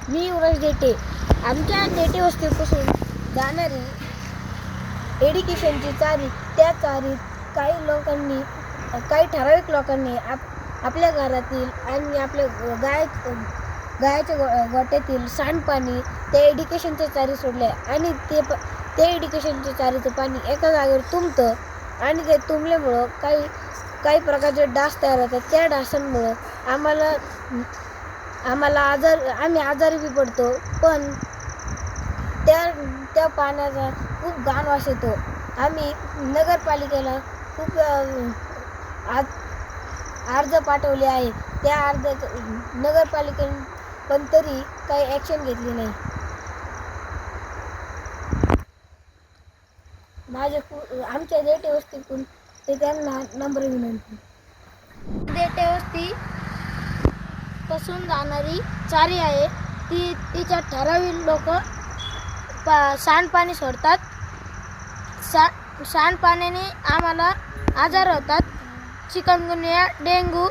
मी युवराज देटे. आमच्या देटे वस्तीपासून जाणारी एडिकेशनची चारी, त्या चारीत काही ठराविक लोकांनी आपल्या घरातील आणि आपल्या गायाच्या गोठ्यातील सांडपाणी त्या एडिकेशनच्या चारी सोडले आणि ते एडिकेशनच्या चारीचं पाणी एका जागेवर तुंबतं आणि ते तुंबल्यामुळं काही प्रकारचे डास तयार होतात. त्या डासांमुळं आम्ही आजारी बी पडतो. पण त्या पाण्याचा खूप घाण वास येतो. आम्ही नगरपालिकेला खूप अर्ज पाठवले आहेत. त्या अर्जात नगरपालिकेने पण तरी काही ॲक्शन घेतली नाही. आमच्या देटे वस्तीतून ते त्यांना नम्र विनंती. देटे वस्ती पासून जाणारी चारी आहे, तिच्या ठराविक लोक सांडपाणी सोडतात. सांडपाण्याने आम्हाला आजार होतात. चिकनगुनिया, डेंग्यू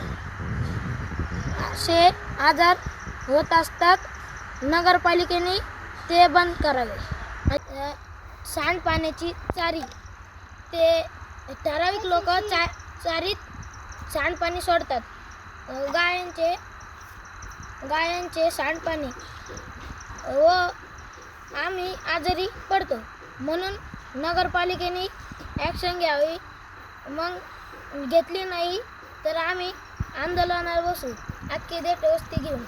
असे आजार होत असतात. नगरपालिकेने ते बंद करावे. सांडपाण्याची चारी, ते ठराविक लोक चारीत सांडपाणी सोडतात. गायांचे सांडपाणी व आम्ही आजारी पडतो. म्हणून नगरपालिकेने ॲक्शन घ्यावी. मग घेतली नाही तर आम्ही आंदोलनावर बसू, अख्खी देठ वस्ती घेऊन.